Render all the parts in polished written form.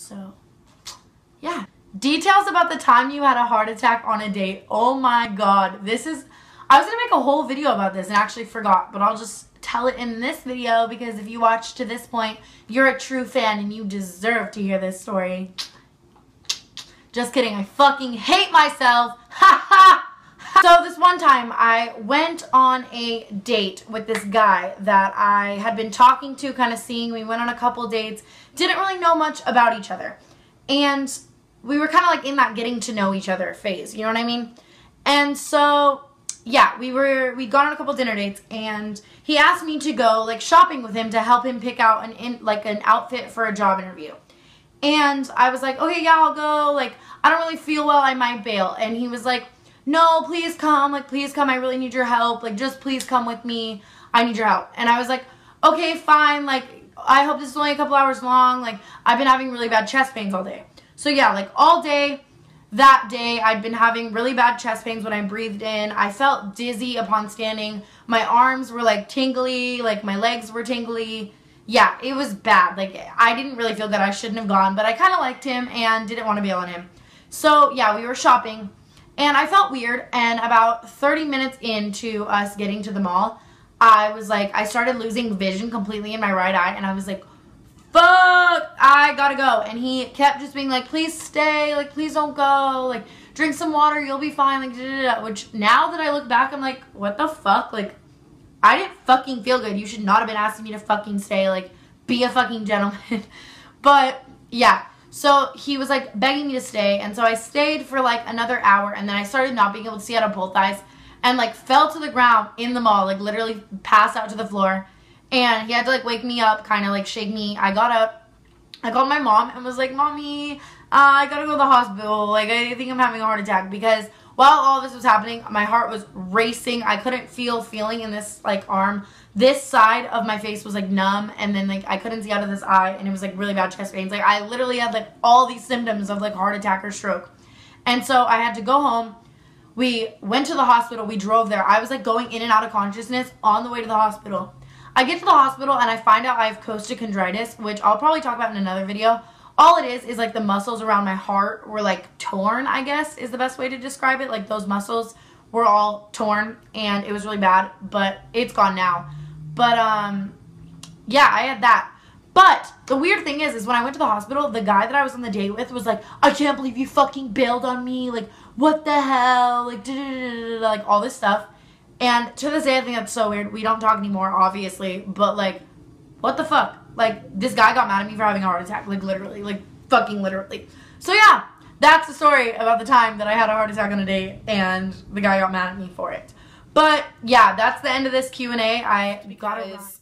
So, yeah. Details about the time you had a heart attack on a date. Oh my god. I was going to make a whole video about this and actually forgot, but I'll just tell it in this video because if you watched to this point, you're a true fan and you deserve to hear this story. Just kidding. I fucking hate myself. Ha ha. So this one time I went on a date with this guy that I had been talking to, kind of seeing. We went on a couple dates. Didn't really know much about each other. And we were kind of like in that getting to know each other phase. You know what I mean? And so, yeah, we'd gone on a couple dinner dates and he asked me to go like shopping with him to help him pick out an outfit for a job interview. And I was like, okay, yeah, I'll go. Like, I don't really feel well. I might bail. And he was like, no, please come. Like, please come. I really need your help. Like, just please come with me. I need your help. And I was like, okay, fine. Like, I hope this is only a couple hours long. Like, I've been having really bad chest pains all day. So, yeah, like, all day, that day, I'd been having really bad chest pains when I breathed in. I felt dizzy upon standing. My arms were, like, tingly. Like, my legs were tingly. Yeah, it was bad. Like, I didn't really feel good. I shouldn't have gone. But I kind of liked him and didn't want to bail on him. So, yeah, we were shopping. And I felt weird, and about 30 minutes into us getting to the mall, I started losing vision completely in my right eye, and I was like, fuck, I gotta go. And he kept just being like, please stay, like, please don't go, like, drink some water, you'll be fine, like, da-da-da. Which, now that I look back, I'm like, what the fuck? Like, I didn't fucking feel good. You should not have been asking me to fucking stay, like, be a fucking gentleman. But, yeah. So he was like begging me to stay, and so I stayed for like another hour, and then I started not being able to see out of both eyes and like fell to the ground in the mall, like literally passed out to the floor. And he had to like wake me up, kind of like shake me. I got up, I called my mom and was like, Mommy, I gotta go to the hospital. Like, I think I'm having a heart attack, because while all this was happening, my heart was racing. I couldn't feel feeling in this like arm. This side of my face was like numb, and then like I couldn't see out of this eye, and it was like really bad chest pains. Like, I literally had like all these symptoms of like heart attack or stroke. And so I had to go home. We went to the hospital. We drove there. I was like going in and out of consciousness on the way to the hospital. I get to the hospital and I find out I have costochondritis, which I'll probably talk about in another video. All it is like the muscles around my heart were like torn, I guess is the best way to describe it. Like, those muscles were all torn and it was really bad, but it's gone now. But, yeah, I had that. But the weird thing is when I went to the hospital, the guy that I was on the date with was like, I can't believe you fucking bailed on me. Like, what the hell? Like, like all this stuff. And to this day, I think that's so weird. We don't talk anymore, obviously. But, like, what the fuck? Like, this guy got mad at me for having a heart attack. Like, literally. Like, fucking literally. So, yeah, that's the story about the time that I had a heart attack on a date and the guy got mad at me for it. But, yeah, that's the end of this Q&A.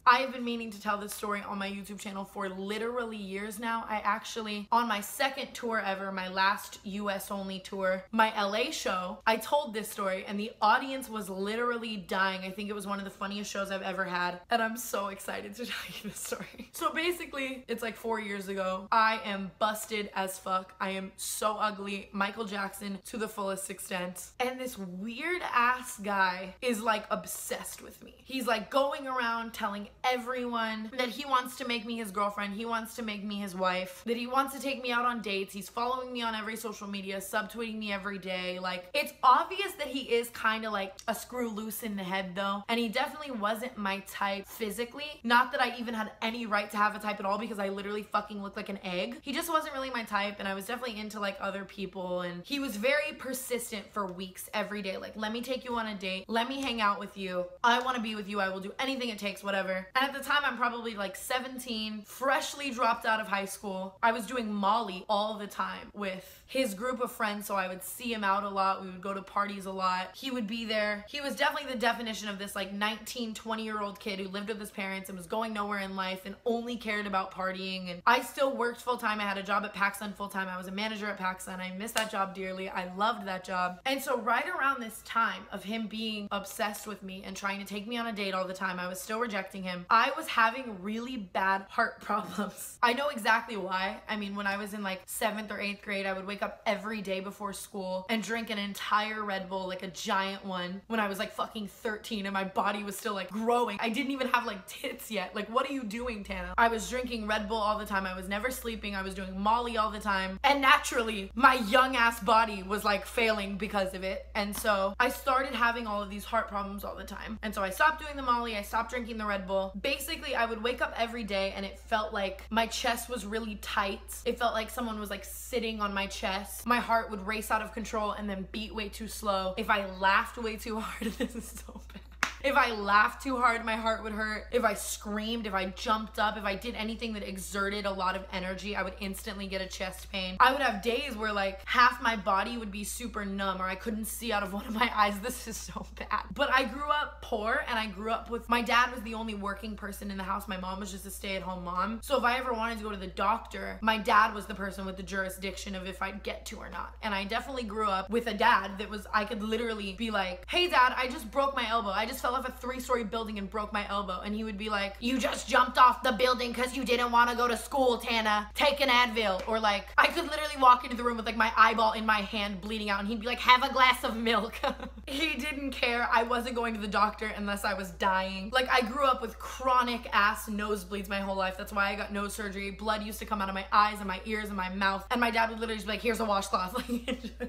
I've been meaning to tell this story on my YouTube channel for literally years now. I actually, on my second tour ever, my last US only tour, my LA show, I told this story and the audience was literally dying. I think it was one of the funniest shows I've ever had, and I'm so excited to tell you this story. So basically, it's like 4 years ago. I am busted as fuck. I am so ugly, Michael Jackson to the fullest extent. And this weird ass guy is like obsessed with me. He's like going around telling everyone that he wants to make me his girlfriend, he wants to make me his wife, that he wants to take me out on dates. He's following me on every social media, subtweeting me every day. Like, it's obvious that he is kind of like a screw loose in the head though, and he definitely wasn't my type physically. Not that I even had any right to have a type at all, because I literally fucking looked like an egg. He just wasn't really my type, and I was definitely into like other people, and he was very persistent for weeks every day. Like, let me take you on a date, let me hang out with you, I want to be with you, I will do anything it takes, whatever. And at the time, I'm probably like 17, freshly dropped out of high school. I was doing Molly all the time with his group of friends, so I would see him out a lot. We would go to parties a lot. He would be there. He was definitely the definition of this like 19, 20-year-old kid who lived with his parents and was going nowhere in life and only cared about partying. And I still worked full-time. I had a job at PacSun full-time. I was a manager at PacSun. I missed that job dearly. I loved that job. And so right around this time of him being obsessed with me and trying to take me on a date all the time, I was still rejecting him. time, I was having really bad heart problems. I know exactly why. I mean, when I was in like 7th or 8th grade, I would wake up every day before school and drink an entire Red Bull, like a giant one, when I was like fucking 13 and my body was still like growing. I didn't even have like tits yet. Like, what are you doing, Tana? I was drinking Red Bull all the time. I was never sleeping. I was doing Molly all the time. And naturally, my young ass body was like failing because of it. And so I started having all of these heart problems all the time. And so I stopped doing the Molly. I stopped drinking the Red Bull. Basically, I would wake up every day and it felt like my chest was really tight. It felt like someone was like sitting on my chest. My heart would race out of control and then beat way too slow. If I laughed way too hard, this is so bad. If I laughed too hard, my heart would hurt. If I screamed, if I jumped up, if I did anything that exerted a lot of energy, I would instantly get a chest pain. I would have days where like half my body would be super numb or I couldn't see out of one of my eyes. This is so bad. But I grew up poor and I grew up with, my dad was the only working person in the house. My mom was just a stay-at-home mom. So if I ever wanted to go to the doctor, my dad was the person with the jurisdiction of if I'd get to or not. And I definitely grew up with a dad that was, I could literally be like, hey dad, I just broke my elbow. I just fell off a 3-story building and broke my elbow. And he would be like, you just jumped off the building because you didn't want to go to school, Tana. Take an Advil. Or like, I could literally walk into the room with like my eyeball in my hand bleeding out and he'd be like, have a glass of milk. He didn't care. I wasn't going to the doctor unless I was dying. Like, I grew up with chronic ass nosebleeds my whole life. That's why I got nose surgery. Blood used to come out of my eyes and my ears and my mouth. And my dad would literally just be like, here's a washcloth.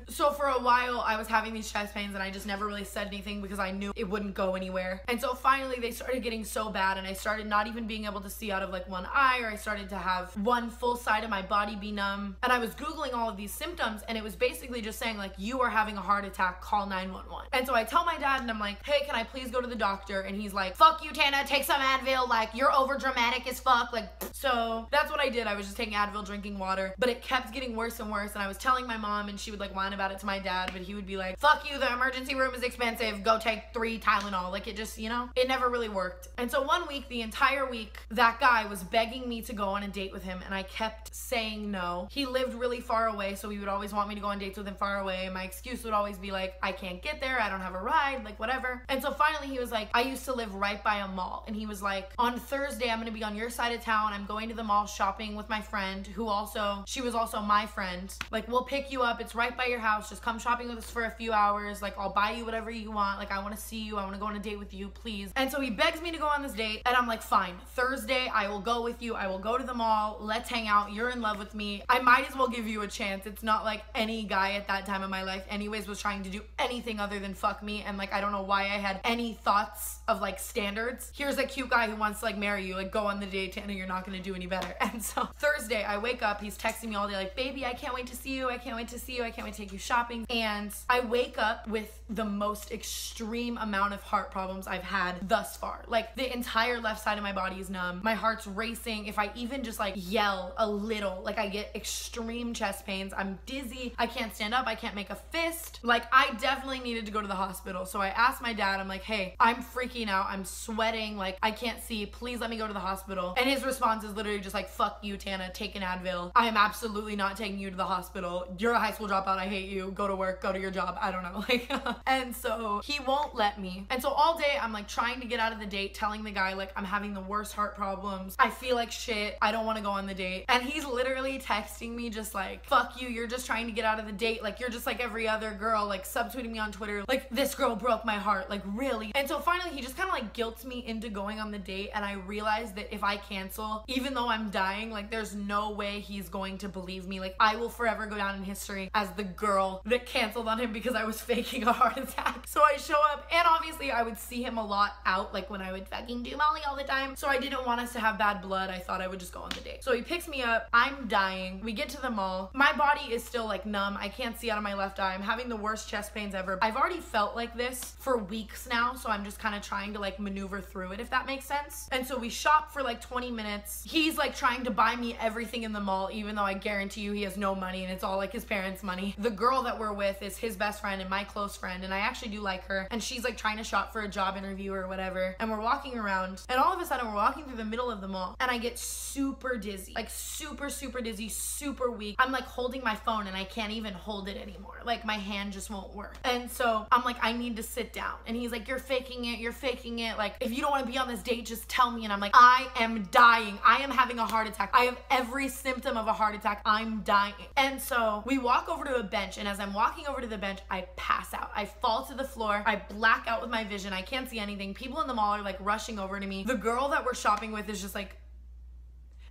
So for a while I was having these chest pains and I just never really said anything because I knew it wouldn't go anywhere. And so finally they started getting so bad and I started not even being able to see out of like one eye, or I started to have one full side of my body be numb. And I was Googling all of these symptoms and it was basically just saying like, you are having a heart attack, call 911. And so I tell my dad and I'm like, hey, can I please go to the doctor? And he's like, fuck you, Tana, take some Advil, like you're over dramatic as fuck. Like, so that's what I did. I was just taking Advil, drinking water, but it kept getting worse and worse. And I was telling my mom and she would like whine about it to my dad, but he would be like, fuck you, the emergency room is expensive, go take 3 Tylenol. Like, it just, you know, it never really worked. And so one week, the entire week, that guy was begging me to go on a date with him and I kept saying no. He lived really far away, so he would always want me to go on dates with him far away, and my excuse would always be like, I can't get there, I don't have a ride, like whatever. And so finally he was like, I used to live right by a mall, and he was like, on Thursday I'm gonna be on your side of town, I'm going to the mall shopping with my friend who also, she was also my friend, like we'll pick you up, it's right by your house, just come shopping with us for a few hours, like I'll buy you whatever you want, like I want to see you, I want to go on a date with you, please. And so he begs me to go on this date and I'm like, fine, Thursday I will go with you, I will go to the mall, let's hang out, you're in love with me, I might as well give you a chance. It's not like any guy at that time in my life anyways was trying to do anything other than fuck me, and like I don't know why I had any thoughts of like standards. Here's a cute guy who wants to like marry you, like go on the date, Tana, you're not gonna do any better. And so Thursday I wake up, he's texting me all day like, baby, I can't wait to see you, I can't wait to see you, I can't wait to take you shopping. And I wake up with the most extreme amount of heart problems I've had thus far. Like the entire left side of my body is numb, my heart's racing, if I even just like yell a little, like I get extreme chest pains, I'm dizzy, I can't stand up, I can't make a fist. Like I definitely needed to go to the hospital. So I asked my dad, I'm like, hey, I'm freaking out, I'm sweating, like I can't see, please let me go to the hospital. And his response is literally just like, fuck you, Tana, take an Advil. I am absolutely not taking you to the hospital. You're a high school dropout, I hate you, go to work, go to your job, I don't know. Like, and so he won't let me. And so all day I'm like trying to get out of the date, telling the guy like I'm having the worst heart problems, I feel like shit, I don't want to go on the date. And he's literally texting me just like, fuck you, you're just trying to get out of the date, like you're just like every other girl, like subtweeting me on Twitter, like this girl broke my heart, like really. And so finally he just kind of like guilts me into going on the date, and I realized that if I cancel, even though I'm dying, like there's no way he's going to believe me. Like I will forever go down in history as the girl that canceled on him because I was faking a heart attack. So I show up, and obviously I would see him a lot out, like when I would fucking do Molly all the time, so I didn't want us to have bad blood. I thought I would just go on the date. So he picks me up, I'm dying, we get to the mall, my body is still like numb, I can't see out of my left eye, I'm having the worst chest pains ever. I've already felt like this for weeks now, so I'm just kind of trying to like maneuver through it, if that makes sense. And so we shop for like 20 minutes. He's like trying to buy me everything in the mall, even though I guarantee you he has no money and it's all like his parents' money. The girl that we're with is his best friend and my close friend, and I actually do like her, and she's like trying to shop for a job interview or whatever, and we're walking around, and all of a sudden we're walking through the middle of the mall, and I get super dizzy, like super dizzy, super weak. I'm like holding my phone and I can't even hold it anymore. Like my hand just won't work. And so I'm like, I need to sit down. And he's like, you're faking it. Like, if you don't want to be on this date, just tell me. And I'm like, I am dying. I am having a heart attack. I have every symptom of a heart attack. I'm dying. And so we walk over to a bench, and as I'm walking over to the bench, I pass out. I fall to the floor. I black out with my vision. I can't see anything. People in the mall are like rushing over to me. The girl that we're shopping with is just like,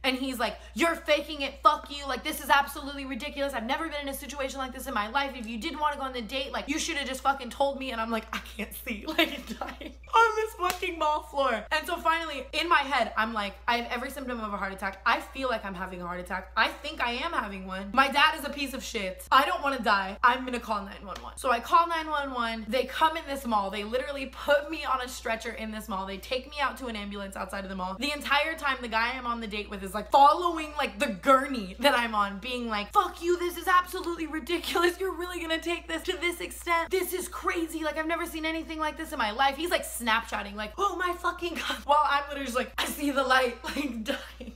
and he's like, you're faking it, fuck you, like this is absolutely ridiculous. I've never been in a situation like this in my life. If you did want to go on the date, like you should have just fucking told me. And I'm like, I can't see, like dying on this fucking mall floor. And so finally in my head, I'm like, I have every symptom of a heart attack. I feel like I'm having a heart attack. I think I am having one. My dad is a piece of shit. I don't want to die. I'm gonna call 911. So I call 911. They come in this mall. They literally put me on a stretcher in this mall. They take me out to an ambulance outside of the mall. The entire time the guy I'm on the date with is like following like the gurney that I'm on, being like, fuck you, this is absolutely ridiculous. You're really gonna take this to this extent? This is crazy. Like I've never seen anything like this in my life. He's like Snapchatting like, oh my fucking God, while I'm literally just like, I see the light, like dying.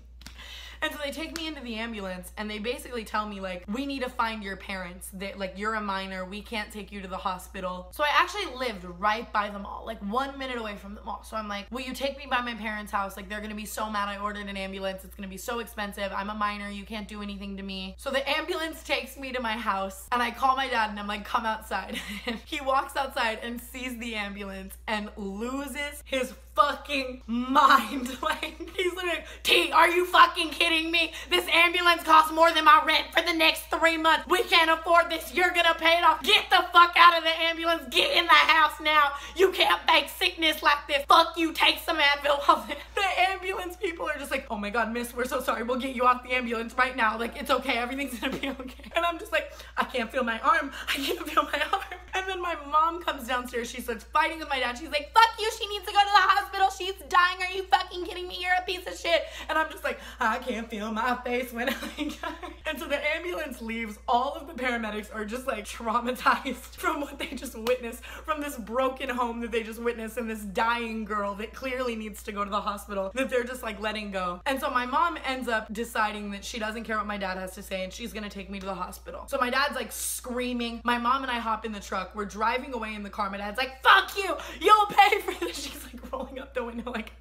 And so they take me into the ambulance and they basically tell me like, we need to find your parents. That like, you're a minor, we can't take you to the hospital. So I actually lived right by the mall, like 1 minute away from the mall. So I'm like, will you take me by my parents' house? Like they're gonna be so mad I ordered an ambulance. It's gonna be so expensive. I'm a minor, you can't do anything to me. So the ambulance takes me to my house and I call my dad and I'm like, come outside. And he walks outside and sees the ambulance and loses his fucking mind. Like he's literally like, T, are you fucking kidding me? This ambulance costs more than my rent for the next 3 months. We can't afford this. You're gonna pay it off. Get the fuck out of the ambulance. Get in the house now. You can't fake sickness like this. Fuck you. Take some Advil. The ambulance people are just like, oh my God, miss, we're so sorry. We'll get you off the ambulance right now. Like it's okay. Everything's gonna be okay. And I'm just like, I can't feel my arm. I can't feel my arm. And then my mom comes downstairs. She starts fighting with my dad. She's like, fuck you. She needs to go to the hospital. She's dying. Are you fucking kidding me? You're a piece of shit. And I'm just like, I can't feel my face when I die. And so the ambulance leaves. All of the paramedics are just like traumatized from what they just witnessed, from this broken home that they just witnessed, and this dying girl that clearly needs to go to the hospital that they're just like letting go. And so my mom ends up deciding that she doesn't care what my dad has to say and she's gonna take me to the hospital. So my dad's like screaming. My mom and I hop in the truck. We're driving away in the car. My dad's like, fuck you, you'll pay for this. She's like rolling up the window, like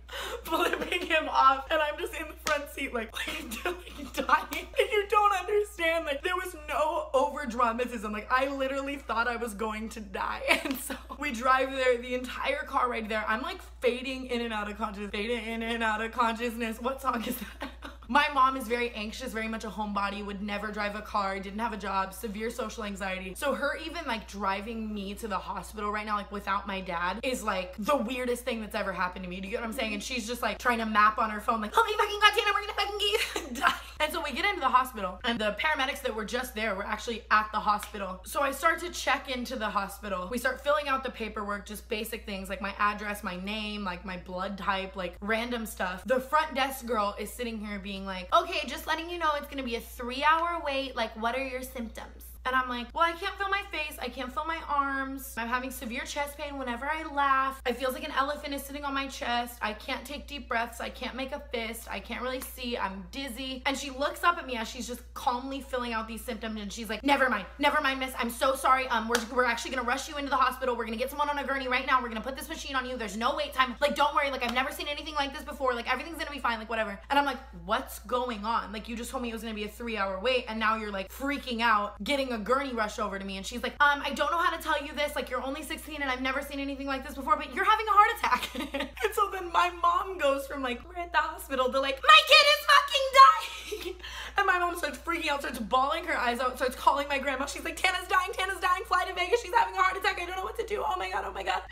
flipping him off, and I'm just in the front seat like dying. Like you don't understand, like there was no over dramatism. Like I literally thought I was going to die. And so we drive there, the entire car ride there, I'm like fading in and out of consciousness. What song is that? My mom is very anxious, very much a homebody, would never drive a car, didn't have a job, severe social anxiety. So her even like driving me to the hospital right now, like without my dad, is like the weirdest thing that's ever happened to me. Do you get what I'm saying? And she's just like trying to map on her phone, like, oh my fucking God, Tana, we're gonna fucking get you. Die. And so we get into the hospital and the paramedics that were just there were actually at the hospital. So I start to check into the hospital. We start filling out the paperwork, just basic things like my address, my name, like my blood type, like random stuff. The front desk girl is sitting here being like, okay, just letting you know it's gonna be a 3-hour wait. Like, what are your symptoms? And I'm like, well, I can't feel my face. I can't feel my arms. I'm having severe chest pain whenever I laugh. It feels like an elephant is sitting on my chest. I can't take deep breaths. I can't make a fist. I can't really see. I'm dizzy. And she looks up at me as she's just calmly filling out these symptoms. And she's like, never mind, miss. I'm so sorry. We're actually gonna rush you into the hospital. We're gonna get someone on a gurney right now. We're gonna put this machine on you. There's no wait time. Like, don't worry. Like, I've never seen anything like this before. Like, everything's gonna be fine. Like, whatever. And I'm like, what's going on? Like, you just told me it was gonna be a 3-hour wait. And now you're like freaking out, getting a gurney rush over to me. And she's like, I don't know how to tell you this. Like, you're only 16 and I've never seen anything like this before, but you're having a heart attack. And so then my mom goes from like, we're at the hospital, to like, my kid is fucking dying. And my mom starts freaking out, starts bawling her eyes out, starts calling my grandma. She's like, Tana's dying, fly to Vegas. She's having a heart attack. I don't know what to do. Oh my God.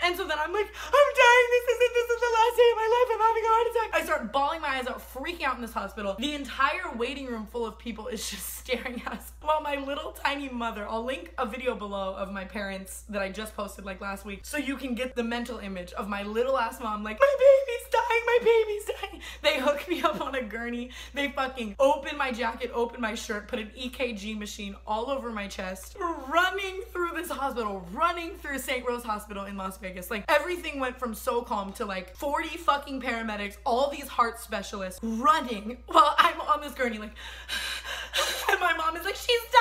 And so then I'm like, I'm dying. This is the last day of my life. I'm having a heart attack. I start bawling my eyes out, freaking out in this hospital. The entire waiting room full of people is just staring at us while my little tiny mother. I'll link a video below of my parents that I just posted like last week so you can get the mental image of my little ass mom like, my baby's dying, my baby's dying. They hook me up on a gurney. They fucking open my jacket, open my shirt, put an EKG machine all over my chest, running through this hospital, running through St. Rose Hospital in Las Vegas. Like, everything went from so calm to like 40 fucking paramedics, all these heart specialists running while I'm on this gurney like, and my mom is like, she's dying,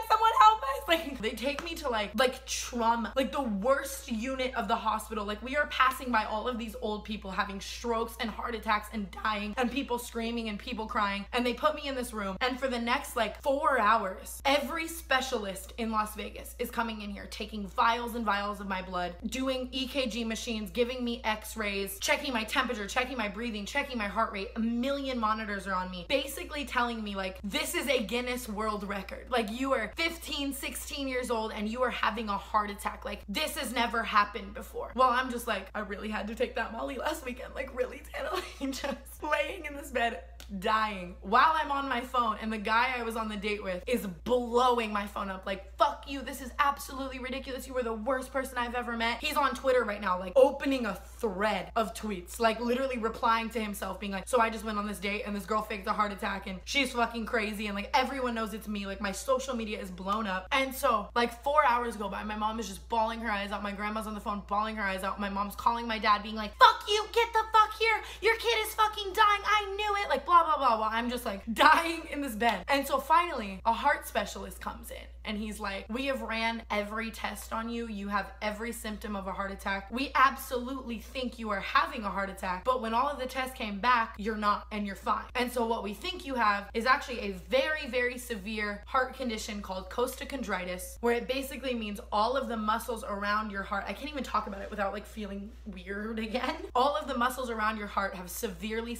someone help us. Like, they take me to like trauma, like the worst unit of the hospital. Like, we are passing by all of these old people having strokes and heart attacks and dying and people screaming and people crying, and they put me in this room, and for the next like 4 hours, every specialist in Las Vegas is coming in here, taking vials and vials of my blood, doing EKG machines, giving me x-rays, checking my temperature, checking my breathing, checking my heart rate. A million monitors are on me, basically telling me like, this is a Guinness World Record. Like, you are 15, 16 years old and you are having a heart attack. Like, this has never happened before. Well, I'm just like, I really had to take that Molly last weekend. Like, really, Tana? Like, just laying in this bed dying while I'm on my phone, and the guy I was on the date with is blowing my phone up like, fuck you, this is absolutely ridiculous, you were the worst person I've ever met. He's on Twitter right now, like opening a thread of tweets, like literally replying to himself, being like, so I just went on this date and this girl faked a heart attack and she's fucking crazy, and like everyone knows it's me. Like, my social media is blown up. And so like 4 hours go by, my mom is just bawling her eyes out, my grandma's on the phone bawling her eyes out, my mom's calling my dad being like, fuck you, get the fuck here, your kid is fucking dying, I knew it, like blah blah blah, while I'm just like dying in this bed. And so finally a heart specialist comes in and he's like, we have ran every test on you, you have every symptom of a heart attack, we absolutely think you are having a heart attack, but when all of the tests came back, you're not, and you're fine. And so what we think you have is actually a very, very severe heart condition called costochondritis, where it basically means all of the muscles around your heart, I can't even talk about it without like feeling weird again. All of the muscles around your heart have severely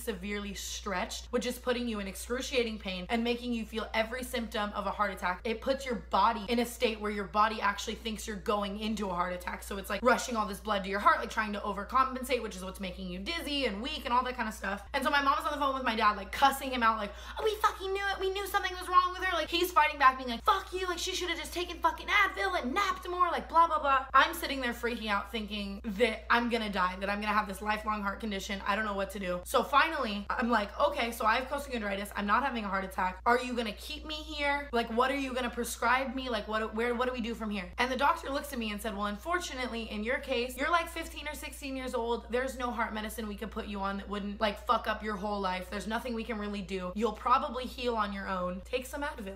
stretched, which is putting you in excruciating pain and making you feel every symptom of a heart attack. It puts your body in a state where your body actually thinks you're going into a heart attack. So it's like rushing all this blood to your heart, like trying to overcompensate, which is what's making you dizzy and weak and all that kind of stuff. And so my mom's on the phone with my dad, like cussing him out, like, oh, we fucking knew it, we knew something was wrong with her. Like, he's fighting back, being like, fuck you, like she should have just taken fucking Advil and napped more, like blah blah blah. I'm sitting there freaking out thinking that I'm gonna die, that I'm gonna have this lifelong heart condition. I don't know what to do. So finally I'm like, okay, so I have costochondritis, I'm not having a heart attack, are you gonna keep me here? Like, what are you gonna prescribe me? Like, what do we do from here? And the doctor looks at me and said, well, unfortunately in your case, you're like 15 or 16 years old, there's no heart medicine we could put you on that wouldn't like fuck up your whole life, there's nothing we can really do, you'll probably heal on your own, take some Advil.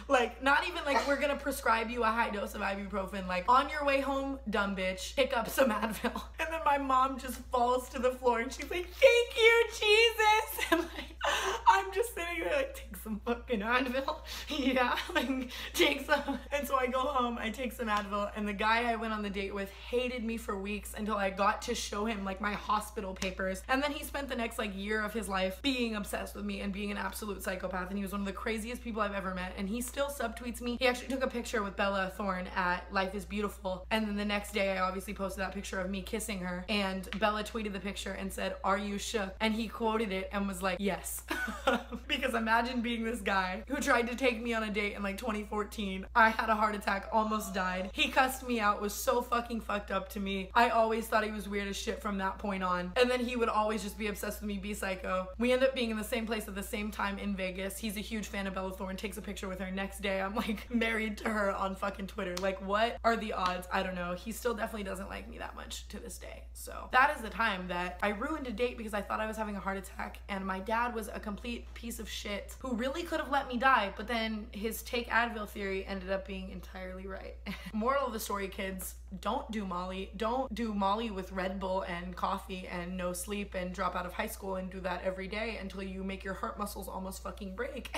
Like, not even like, we're gonna prescribe you a high dose of ibuprofen, like, on your way home, dumb bitch, pick up some Advil. And then my mom just falls to the floor and she's like, thank you, Jesus. And like, I'm just sitting there like, take some fucking Advil. Yeah, like, take some. And so I go home, I take some Advil, and the guy I went on the date with hated me for weeks until I got to show him like my hospital papers. And then he spent the next like year of his life being obsessed with me and being an absolute psychopath, and he was one of the craziest people I've ever met, and he still subtweets me. He actually took a picture with Bella Thorne at Life is Beautiful, and then the next day I obviously posted that picture of me kissing her, and Bella tweeted the picture and said, are you shook? And he quoted it and was like, yes. Because imagine being this guy who tried to take me on a date in like 2014. I had a heart attack, almost died. He cussed me out, was so fucking fucked up to me. I always thought he was weird as shit from that point on. And then he would always just be obsessed with me, be psycho. We end up being in the same place at the same time in Vegas. He's a huge fan of Bella Thorne, takes a picture with her. Next day I'm like married to her on fucking Twitter. Like, what are the odds? I don't know. He still definitely doesn't like me that much to this day. So that is the time that I ruined a date because I thought I was having a heart attack, and my dad was a complete piece of shit who really could have let me die, but then his take Advil theory ended up being entirely right. Moral of the story, kids, don't do Molly. Don't do Molly with Red Bull and coffee and no sleep and drop out of high school and do that every day until you make your heart muscles almost fucking break.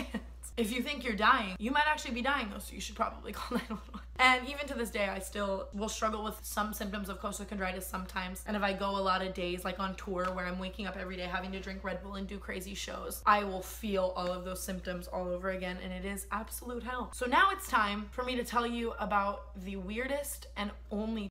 If you think you're dying, you might actually be dying though, so you should probably call 911. And even to this day, I still will struggle with some symptoms of costochondritis sometimes. And if I go a lot of days, like on tour, where I'm waking up every day having to drink Red Bull and do crazy shows, I will feel all of those symptoms all over again, and it is absolute hell. So now it's time for me to tell you about the weirdest and only